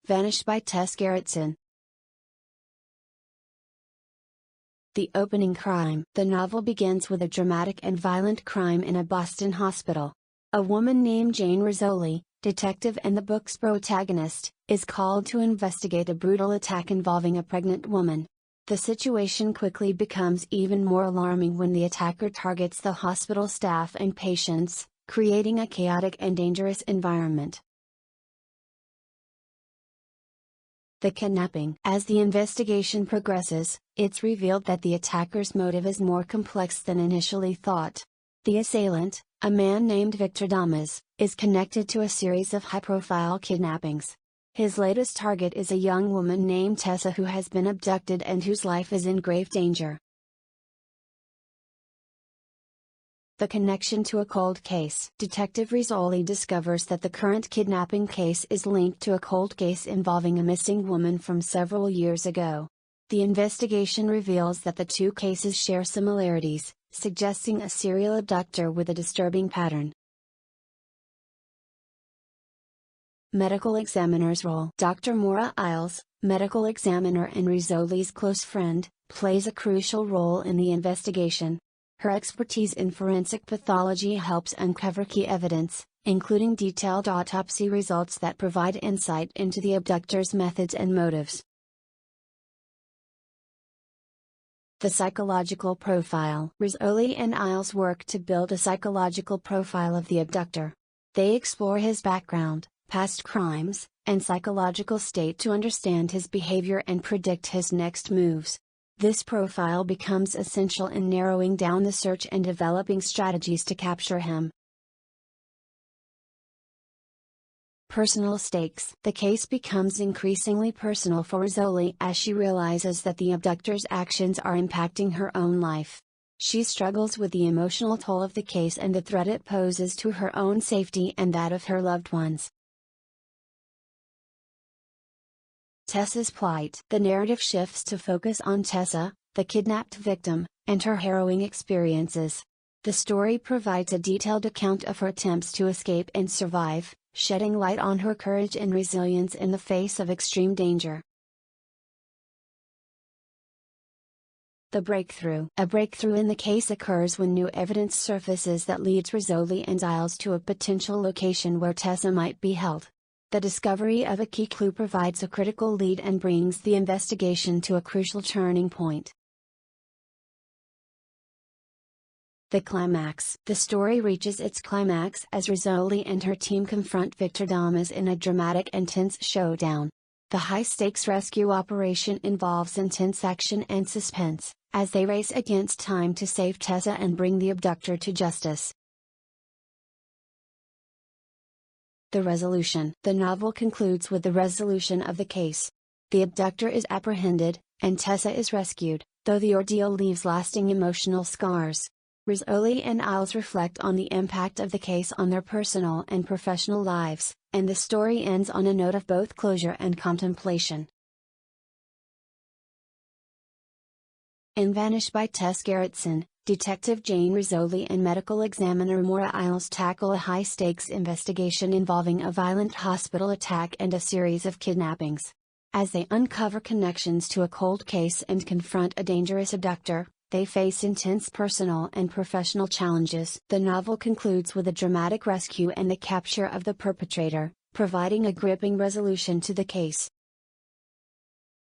Vanish by Tess Gerritsen. The opening crime. The novel begins with a dramatic and violent crime in a Boston hospital. A woman named Jane Rizzoli, detective and the book's protagonist, is called to investigate a brutal attack involving a pregnant woman. The situation quickly becomes even more alarming when the attacker targets the hospital staff and patients, creating a chaotic and dangerous environment. The kidnapping. As the investigation progresses, it's revealed that the attacker's motive is more complex than initially thought. The assailant, a man named Victor Damas, is connected to a series of high-profile kidnappings. His latest target is a young woman named Tessa who has been abducted and whose life is in grave danger. The connection to a cold case. Detective Rizzoli discovers that the current kidnapping case is linked to a cold case involving a missing woman from several years ago. The investigation reveals that the two cases share similarities, suggesting a serial abductor with a disturbing pattern. Medical examiner's role. Dr. Maura Isles, medical examiner and Rizzoli's close friend, plays a crucial role in the investigation. Her expertise in forensic pathology helps uncover key evidence, including detailed autopsy results that provide insight into the abductor's methods and motives. The psychological profile. Rizzoli and Isles work to build a psychological profile of the abductor. They explore his background, past crimes, and psychological state to understand his behavior and predict his next moves. This profile becomes essential in narrowing down the search and developing strategies to capture him. Personal stakes. The case becomes increasingly personal for Rizzoli as she realizes that the abductor's actions are impacting her own life. She struggles with the emotional toll of the case and the threat it poses to her own safety and that of her loved ones. Tessa's plight. The narrative shifts to focus on Tessa, the kidnapped victim, and her harrowing experiences. The story provides a detailed account of her attempts to escape and survive, shedding light on her courage and resilience in the face of extreme danger. The breakthrough. A breakthrough in the case occurs when new evidence surfaces that leads Rizzoli and Isles to a potential location where Tessa might be held. The discovery of a key clue provides a critical lead and brings the investigation to a crucial turning point. The climax. The story reaches its climax as Rizzoli and her team confront Victor Damas in a dramatic and tense showdown. The high-stakes rescue operation involves intense action and suspense, as they race against time to save Tessa and bring the abductor to justice. The resolution. The novel concludes with the resolution of the case. The abductor is apprehended, and Tessa is rescued, though the ordeal leaves lasting emotional scars. Rizzoli and Isles reflect on the impact of the case on their personal and professional lives, and the story ends on a note of both closure and contemplation. In Vanish by Tess Gerritsen, Detective Jane Rizzoli and medical examiner Maura Isles tackle a high-stakes investigation involving a violent hospital attack and a series of kidnappings. As they uncover connections to a cold case and confront a dangerous abductor, they face intense personal and professional challenges. The novel concludes with a dramatic rescue and the capture of the perpetrator, providing a gripping resolution to the case.